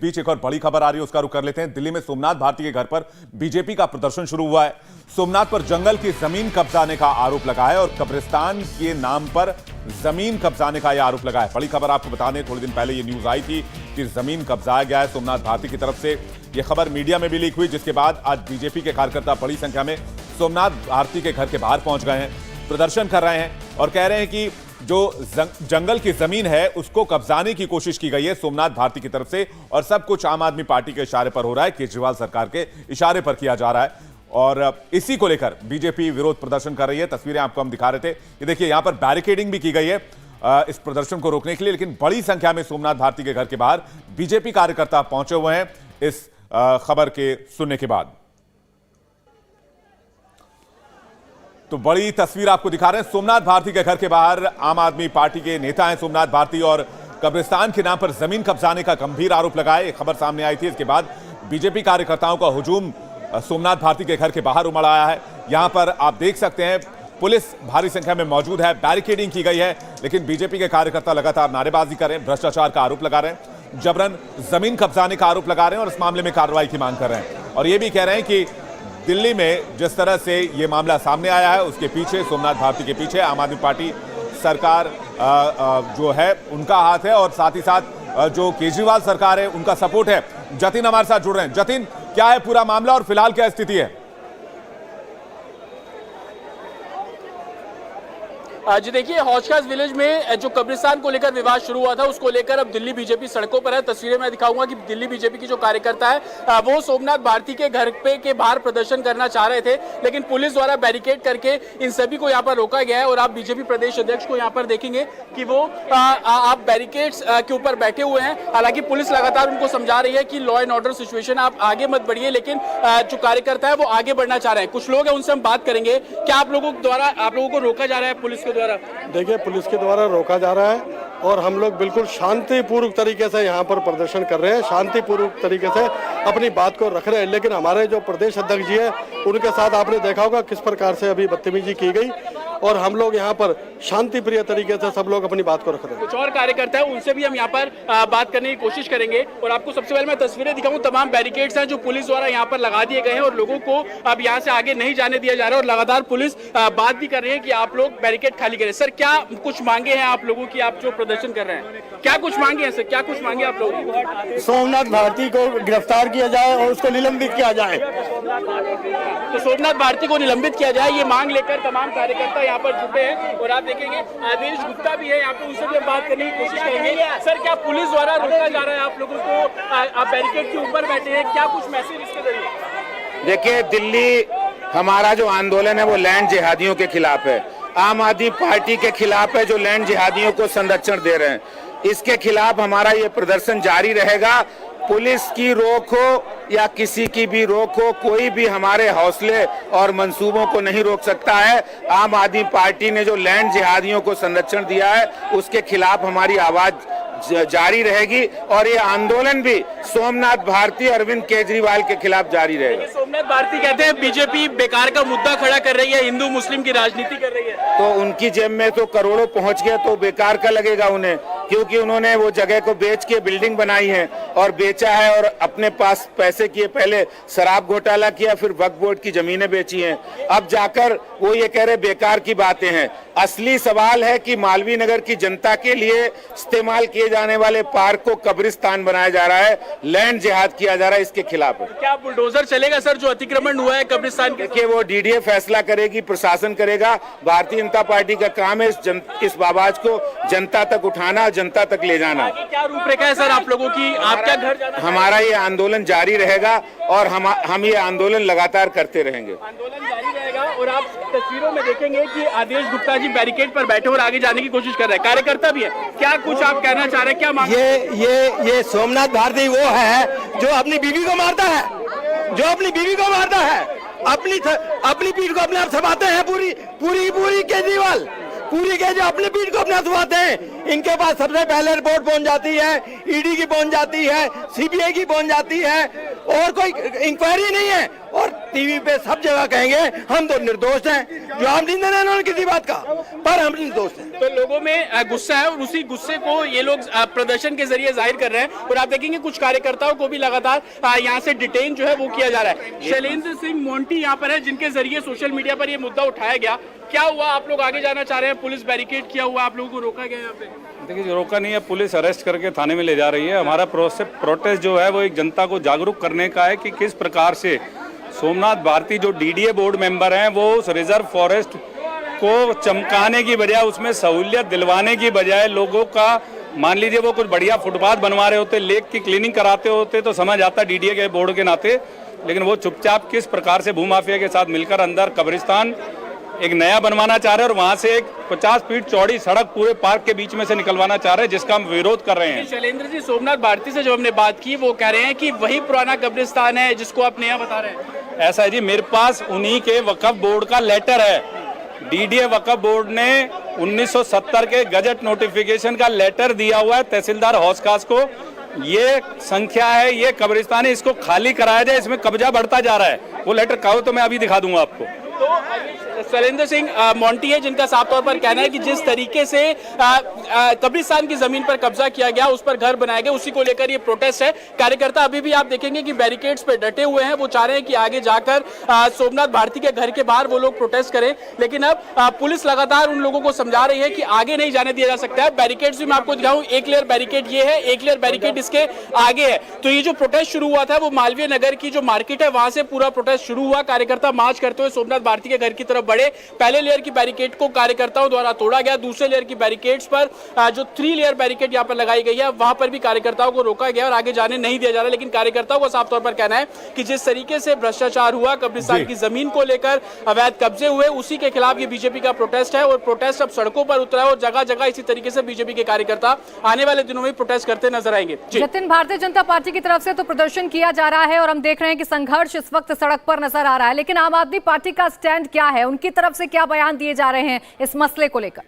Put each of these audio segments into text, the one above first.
बीच एक और बड़ी खबर आ रही है, उसका रुख कर लेते हैं। दिल्ली में सोमनाथ भारती के घर पर बीजेपी का प्रदर्शन शुरू हुआ है। सोमनाथ पर जंगल की जमीन कब्जाने का आरोप लगा है और कब्रिस्तान के नाम पर जमीन कब्जाने का यह आरोप लगा है। बड़ी खबर आपको बता दें, थोड़े दिन पहले यह न्यूज आई थी कि जमीन कब्जाया गया है सोमनाथ भारती की तरफ से। यह खबर मीडिया में भी लीक हुई, जिसके बाद आज बीजेपी के कार्यकर्ता बड़ी संख्या में सोमनाथ भारती के घर के बाहर पहुंच गए हैं, प्रदर्शन कर रहे हैं और कह रहे हैं कि जो जंगल की जमीन है उसको कब्जाने की कोशिश की गई है सोमनाथ भारती की तरफ से, और सब कुछ आम आदमी पार्टी के इशारे पर हो रहा है, केजरीवाल सरकार के इशारे पर किया जा रहा है। और इसी को लेकर बीजेपी विरोध प्रदर्शन कर रही है। तस्वीरें आपको हम दिखा रहे थे, ये देखिए यहां पर बैरिकेडिंग भी की गई है इस प्रदर्शन को रोकने के लिए, लेकिन बड़ी संख्या में सोमनाथ भारती के घर के बाहर बीजेपी कार्यकर्ता पहुंचे हुए हैं इस खबर के सुनने के बाद। तो बड़ी तस्वीर आपको दिखा रहे हैं, सोमनाथ भारती के घर के बाहर आम आदमी पार्टी के नेता हैं सोमनाथ भारती, और कब्रिस्तान के नाम पर जमीन कब्जाने का गंभीर आरोप लगाए। एक खबर सामने आई थी, इसके बाद बीजेपी कार्यकर्ताओं का हुजूम सोमनाथ भारती के घर के बाहर उमड़ आया है। यहां पर आप देख सकते हैं पुलिस भारी संख्या में मौजूद है, बैरिकेडिंग की गई है, लेकिन बीजेपी के कार्यकर्ता लगातार नारेबाजी कर रहे हैं, भ्रष्टाचार का आरोप लगा रहे हैं, जबरन जमीन कब्जाने का आरोप लगा रहे हैं और इस मामले में कार्रवाई की मांग कर रहे हैं। और यह भी कह रहे हैं कि दिल्ली में जिस तरह से यह मामला सामने आया है उसके पीछे, सोमनाथ भारती के पीछे आम आदमी पार्टी सरकार जो है उनका हाथ है, और साथ ही साथ जो केजरीवाल सरकार है उनका सपोर्ट है। जतिन हमारे साथ जुड़ रहे हैं। जतिन, क्या है पूरा मामला और फिलहाल क्या स्थिति है? जी देखिए, हौजखास विलेज में जो कब्रिस्तान को लेकर विवाद शुरू हुआ था उसको लेकर अब दिल्ली बीजेपी सड़कों पर है। तस्वीरें मैं दिखाऊंगा कि दिल्ली बीजेपी की जो कार्यकर्ता है वो सोमनाथ भारती के घर पे के बाहर प्रदर्शन करना चाह रहे थे, लेकिन पुलिस द्वारा बैरिकेड करके इन सभी को यहाँ पर रोका गया है। और आप बीजेपी प्रदेश अध्यक्ष को यहाँ पर देखेंगे कि वो आप बैरिकेड्स के ऊपर बैठे हुए हैं। हालांकि पुलिस लगातार उनको समझा रही है कि लॉ एंड ऑर्डर सिचुएशन, आप आगे मत बढ़िए, लेकिन जो कार्यकर्ता है वो आगे बढ़ना चाह रहे हैं। कुछ लोग हैं, उनसे हम बात करेंगे। क्या आप लोगों को रोका जा रहा है पुलिस द्वारा? देखिए, पुलिस के द्वारा रोका जा रहा है और हम लोग बिल्कुल शांतिपूर्वक तरीके से यहाँ पर प्रदर्शन कर रहे हैं, शांतिपूर्वक तरीके से अपनी बात को रख रहे हैं। लेकिन हमारे जो प्रदेश अध्यक्ष जी है उनके साथ आपने देखा होगा किस प्रकार से अभी बदतमीजी की गई, और हम लोग यहाँ पर शांति प्रिय तरीके से सब लोग अपनी बात को रख रहे हैं। कुछ और कार्यकर्ता है, उनसे भी हम यहाँ पर बात करने की कोशिश करेंगे। और आपको सबसे पहले मैं तस्वीरें दिखाऊं, तमाम बैरिकेड्स हैं जो पुलिस द्वारा यहाँ पर लगा दिए गए हैं और लोगों को अब यहाँ से आगे नहीं जाने दिया जा रहा है। और लगातार पुलिस बात भी कर रही है कि आप लोग बैरिकेड खाली करें। सर, क्या कुछ मांगे हैं आप लोगों की, आप जो प्रदर्शन कर रहे हैं, क्या कुछ मांगे हैं सर? क्या कुछ मांगे आप लोगों की? सोमनाथ भारती को गिरफ्तार किया जाए और उसको निलंबित किया जाए। तो सोमनाथ भारती को निलंबित किया जाए, ये मांग लेकर तमाम कार्यकर्ता यहाँ पर जुटे हैं। और आप देखेंगे आदेश गुप्ता भी है यहाँ पे, उनसे भी बात करने की कोशिश करेंगे। सर, क्या पुलिस द्वारा रोका जा रहा है आप लोगों को? आप बैरिकेड के ऊपर बैठे हैं, क्या कुछ मैसेज इसके जरिए? देखिए, दिल्ली हमारा जो आंदोलन है वो लैंड जिहादियों के खिलाफ है, आम आदमी पार्टी के खिलाफ है जो लैंड जिहादियों को संरक्षण दे रहे हैं। इसके खिलाफ हमारा ये प्रदर्शन जारी रहेगा। पुलिस की रोक हो या किसी की भी रोक हो, कोई भी हमारे हौसले और मंसूबों को नहीं रोक सकता है। आम आदमी पार्टी ने जो लैंड जिहादियों को संरक्षण दिया है उसके खिलाफ हमारी आवाज जारी रहेगी, और ये आंदोलन भी सोमनाथ भारती, अरविंद केजरीवाल के खिलाफ जारी रहेगा। सोमनाथ भारती कहते हैं बीजेपी बेकार का मुद्दा खड़ा कर रही है, हिंदू मुस्लिम की राजनीति कर रही है। तो उनकी जेब में तो करोड़ों पहुंच गए तो बेकार का लगेगा उन्हें, क्योंकि उन्होंने वो जगह को बेच के बिल्डिंग बनाई है और बेचा है, और अपने पास पैसे किए, पहले शराब घोटाला किया, फिर वक्फ बोर्ड की जमीनें बेची हैं। अब जाकर वो ये कह रहे बेकार की बातें हैं। असली सवाल है कि मालवीय नगर की जनता के लिए इस्तेमाल किए जाने वाले पार्क को कब्रिस्तान बनाया जा रहा है, लैंड जिहाद किया जा रहा है, इसके खिलाफ है। क्या बुलडोजर चलेगा सर जो अतिक्रमण हुआ है कब्रिस्तान के? देखिए, वो डीडीए फैसला करेगी, प्रशासन करेगा। भारतीय जनता पार्टी का काम है इस आवाज को जनता तक उठाना, जनता तक ले जाना। क्या रूपरेखा है सर आप लोगों की? आप क्या घर जाना? हमारा ये आंदोलन जारी रहेगा और हम ये आंदोलन लगातार करते रहेंगे। आंदोलन जारी रहेगा। और आप तस्वीरों में देखेंगे कि आदेश गुप्ता जी बैरिकेड पर बैठे और आगे जाने की कोशिश कर रहे हैं, कार्यकर्ता भी है। क्या कुछ आप कहना चाह रहे हैं? क्या मांग? ये सोमनाथ भारती वो है जो अपनी बीवी को मारता है, जो अपनी बीवी को मारता है, अपनी पीठ को अपने आप छपाते हैं। पूरी केजरीवाल पूरी के जो अपने पीठ को अपने छुपाते हैं। इनके पास सबसे पहले रिपोर्ट पहुंच जाती है, ईडी की पहुंच जाती है, सीबीआई की पहुंच जाती है, और कोई इंक्वायरी नहीं है। और टीवी पे सब जगह कहेंगे हम तो निर्दोष हैं। जवाब नहीं देना इन्होंने किसी बात का, पर हम निर्दोष हैं। तो लोगों में गुस्सा है और उसी गुस्से को ये लोग प्रदर्शन के जरिए जाहिर कर रहे हैं और आप देखेंगे कुछ कार्यकर्ताओं को भी लगातार यहाँ से डिटेन जो है वो किया जा रहा है। शैलेंद्र सिंह मोंटी यहाँ पर है जिनके जरिए सोशल मीडिया पर ये मुद्दा उठाया गया। क्या हुआ, आप लोग आगे जाना चाह रहे हैं, पुलिस बैरिकेड किया हुआ, आप लोगों को रोका गया यहाँ पे? देखिए, रोका नहीं है, पुलिस अरेस्ट करके थाने में ले जा रही है। हमारा प्रोटेस्ट जो है वो एक जनता को जागरूक करने का है कि किस प्रकार से सोमनाथ भारती जो डीडीए बोर्ड मेंबर हैं वो उस रिजर्व फॉरेस्ट को चमकाने की बजाय, उसमें सहूलियत दिलवाने की बजाय लोगों का, मान लीजिए वो कुछ बढ़िया फुटपाथ बनवा रहे होते, लेक की क्लीनिंग कराते होते तो समझ आता डीडीए के बोर्ड के नाते, लेकिन वो चुपचाप किस प्रकार से भूमाफिया के साथ मिलकर अंदर कब्रिस्तान एक नया बनवाना चाह रहे हैं और वहां से एक 50 फीट चौड़ी सड़क पूरे पार्क के बीच में से निकलवाना चाह रहे हैं, जिसका हम विरोध कर रहे हैं। शैलेंद्र जी, सोमनाथ भारती से जो हमने बात की वो कह रहे हैं कि वही पुराना कब्रिस्तान है जिसको आप नया बता रहे हैं। ऐसा है जी, मेरे पास उन्हीं के वक्फ बोर्ड का लेटर है। डीडीए वक्फ बोर्ड ने 1970 के गजट नोटिफिकेशन का लेटर दिया हुआ है तहसीलदार हौसखास को। ये संख्या है, ये कब्रिस्तान है, इसको खाली कराया जाए, इसमें कब्जा बढ़ता जा रहा है। वो लेटर कहो तो मैं अभी दिखा दूंगा आपको। तो शैलेंद्र सिंह मोंटी है जिनका साफ तौर पर कहना है कि जिस तरीके से कब्रिस्तान की जमीन पर कब्जा किया गया, उस पर घर बनाया गया, उसी को लेकर ये प्रोटेस्ट है। कार्यकर्ता अभी भी आप देखेंगे कि बैरिकेड्स पे डटे हुए हैं। वो चाह रहे हैं कि आगे जाकर सोमनाथ भारती के घर के बाहर वो लोग प्रोटेस्ट करें, लेकिन अब पुलिस लगातार उन लोगों को समझा रही है कि आगे नहीं जाने दिया जा सकता है। बैरिकेड्स भी मैं आपको दिखाऊं, एक लेयर बैरिकेड ये है, एक लेयर बैरिकेड इसके आगे है। तो ये जो प्रोटेस्ट शुरू हुआ था वो मालवीय नगर की जो मार्केट है वहां से पूरा प्रोटेस्ट शुरू हुआ। कार्यकर्ता मार्च करते हुए सोमनाथ भारती के घर की तरफ बढ़े। पहले लेयर की बैरिकेड को कार्यकर्ताओं द्वारा तोड़ा गया। दूसरे लेयर की बैरिकेड्स पर जो 3 लेयर बैरिकेड यहां पर लगाई गई है वहां पर भी कार्यकर्ताओं को रोका गया और आगे जाने नहीं दिया जा रहा। लेकिन कार्यकर्ताओं को साफ तौर पर कहना है कि जिस तरीके से भ्रष्टाचार हुआ, कब्रिस्तान की जमीन को लेकर अवैध कब्जे हुए, उसी के खिलाफ ये बीजेपी का प्रोटेस्ट है और प्रोटेस्ट अब सड़कों पर उतरा है और जगह जगह इसी तरीके से बीजेपी के कार्यकर्ता आने वाले दिनों में प्रोटेस्ट करते नजर आएंगे। जतिन, भारतीय जनता पार्टी की तरफ से तो प्रदर्शन किया जा रहा है और हम देख रहे हैं कि संघर्ष इस वक्त सड़क पर नजर आ रहा है, लेकिन आम आदमी पार्टी का स्टैंड क्या है, उनकी तरफ से क्या बयान दिए जा रहे हैं इस मसले को लेकर?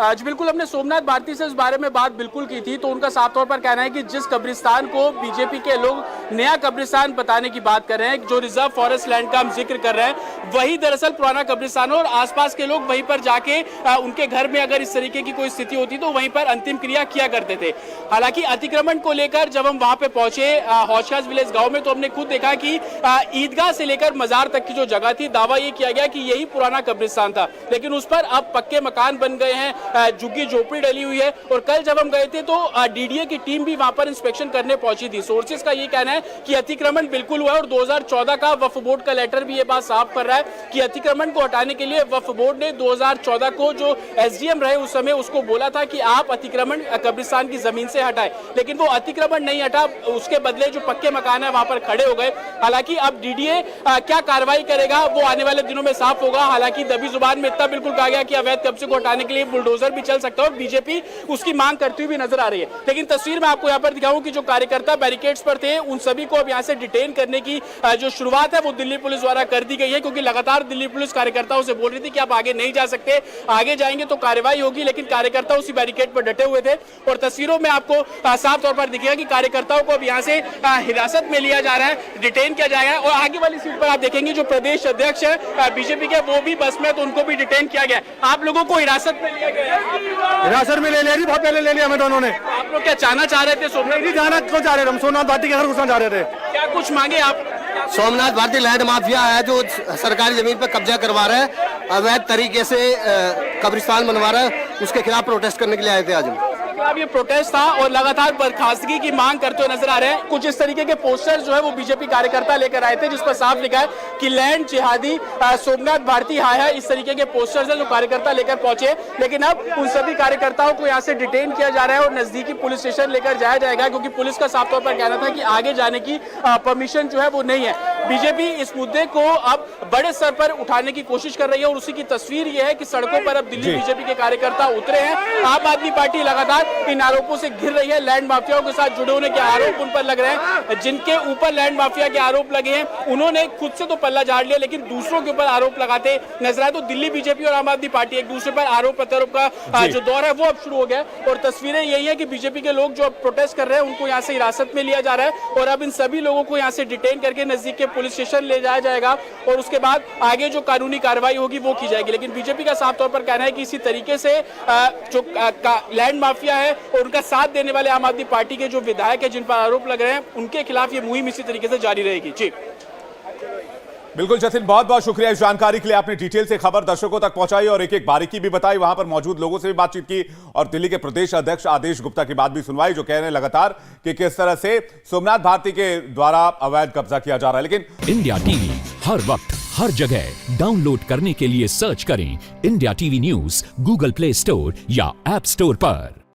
जी बिल्कुल, हमने सोमनाथ भारती से इस बारे में बात बिल्कुल की थी, तो उनका साफ तौर पर कहना है कि जिस कब्रिस्तान को बीजेपी के लोग नया कब्रिस्तान बताने की बात कर रहे हैं, जो रिजर्व फॉरेस्ट लैंड का हम जिक्र कर रहे हैं, वही दरअसल पुराना कब्रिस्तान है और आसपास के लोग वहीं पर जाके उनके घर में अगर इस तरीके की कोई स्थिति होती तो वहीं पर अंतिम क्रिया किया करते थे। हालांकि अतिक्रमण को लेकर जब हम वहां पे पहुंचे हौशखास विलेज गाँव में, तो हमने खुद देखा कि ईदगाह से लेकर मजार तक की जो जगह थी, दावा ये किया गया कि यही पुराना कब्रिस्तान था, लेकिन उस पर अब पक्के मकान बन गए हैं, झुग्गी झोपड़ी डली हुई है। और कल जब हम गए थे तो डीडीए की टीम भी वहां पर इंस्पेक्शन करने पहुंची थी। सोर्सेज का ये कहना है कि अतिक्रमण बिल्कुल हुआ और 2014 का वक्फ बोर्ड का लेटर भी ये बात साफ कर रहा है कि अतिक्रमण को हटाने के लिए वक्फ बोर्ड ने 2014 को जो एसडीएम रहे उस समय उसको बोला था कि आप अतिक्रमण कब्रिस्तान की जमीन से हटाएं, लेकिन वो अतिक्रमण नहीं हटा, उसके बदले जो पक्के मकान है वहां पर खड़े हो गए। हालांकि अब डीडीए क्या कार्रवाई करेगा वो आने वाले दिनों में साफ होगा। हालांकि दबी जुबान में इतना बिल्कुल कहा गया कि अवैध कब्जे को हटाने के लिए बुलडोजर भी चल सकता है और बीजेपी उसकी मांग करती हुई भी नजर आ रही है। लेकिन तस्वीर में आपको यहां पर दिखाऊं कि जो कार्यकर्ता बैरिकेड्स पर थे उन सभी को अब यहां से डिटेन करने की जो शुरुआत है वो दिल्ली पुलिस द्वारा कर दी गई है, क्योंकि लगातार दिल्ली पुलिस कार्यकर्ताओं से बोल रही थी कि आप आगे नहीं जा सकते, आगे जाएंगे तो कार्रवाई होगी, लेकिन कार्यकर्ता उसी बैरिकेड पर डटे हुए थे। और तस्वीरों में आपको साफ तौर पर दिखेगा कि कार्यकर्ताओं को अब यहां से हिरासत में लिया जा रहा है, डिटेन किया जाएगा। और आगे वाली सीट पर आप देखेंगे जो प्रदेश अध्यक्ष है बीजेपी के वो भी बस में, तो उनको भी डिटेन किया गया। आप लोगों को हिरासत में लिया गया है? हिरासत में ले लिया, बहुत पहले ले लिया हमें दोनों ने। आप लोग क्या जाना चाह रहे थे सोमनाथ? नहीं जाना क्यों चाह रहे थे, हम सोमनाथ भारती के घर घुसना चाह रहे थे। क्या कुछ मांगे आप? सोमनाथ भारती लैंड माफिया है जो सरकारी जमीन पर कब्जा करवा रहा है, अवैध तरीके से कब्रिस्तान बनवा रहा है, उसके खिलाफ प्रोटेस्ट करने के लिए आए थे आज हम। ये प्रोटेस्ट था और लगातार बर्खास्तगी की मांग करते हुए नजर आ रहे हैं। कुछ इस तरीके के पोस्टर्स जो है वो बीजेपी कार्यकर्ता लेकर आए थे जिस पर साफ लिखा है कि लैंड जिहादी सोमनाथ भारती हाय है। इस तरीके के पोस्टर्स हैं जो कार्यकर्ता लेकर पहुंचे, लेकिन अब उन सभी कार्यकर्ताओं को यहां से डिटेन किया जा रहा है और नजदीकी पुलिस स्टेशन लेकर जाया जाएगा, क्योंकि पुलिस का साफ तौर पर कहना था कि आगे जाने की परमिशन जो है वो नहीं है। बीजेपी इस मुद्दे को अब बड़े स्तर पर उठाने की कोशिश कर रही है और उसी की तस्वीर यह है कि सड़कों पर अब दिल्ली बीजेपी के कार्यकर्ता उतरे हैं। आम आदमी पार्टी लगातार इन आरोपों से घिर रही है। लैंड माफियाओं के साथ जुड़े होने के आरोप उन पर लग रहे हैं। जिनके ऊपर लैंड माफिया के आरोप लगे हैं उन्होंने खुद से तो पल्ला झाड़ लिया, लेकिन दूसरों के ऊपर आरोप लगाते नजर आए। तो दिल्ली बीजेपी और आम आदमी पार्टी एक दूसरे पर आरोप प्रत्यारोप का जो दौर है वो अब शुरू हो गया और तस्वीरें यही है कि बीजेपी के लोग जो प्रोटेस्ट कर रहे हैं उनको यहाँ से हिरासत में लिया जा रहा है और अब इन सभी लोगों को यहाँ से डिटेन करके नजदीक के पुलिस स्टेशन ले जाया जाएगा और उसके बाद आगे जो कानूनी कार्रवाई होगी वो की जाएगी। लेकिन बीजेपी का साफ तौर पर कहना है कि इसी तरीके से जो लैंड माफिया है और उनका साथ देने वाले आम आदमी पार्टी के जो विधायक है जिन पर आरोप लग रहे हैं उनके खिलाफ ये मुहिम इसी तरीके से जारी रहेगी। जी बिल्कुल जतिन, बहुत बहुत शुक्रिया इस जानकारी के लिए। आपने डिटेल से खबर दर्शकों तक पहुंचाई और एक एक बारीकी भी बताई, वहां पर मौजूद लोगों से भी बातचीत की और दिल्ली के प्रदेश अध्यक्ष आदेश गुप्ता की बात भी सुनवाई, जो कह रहे हैं लगातार कि किस तरह से सोमनाथ भारती के द्वारा अवैध कब्जा किया जा रहा है। लेकिन इंडिया टीवी हर वक्त हर जगह डाउनलोड करने के लिए सर्च करें India TV news Google play store या ऐप स्टोर पर।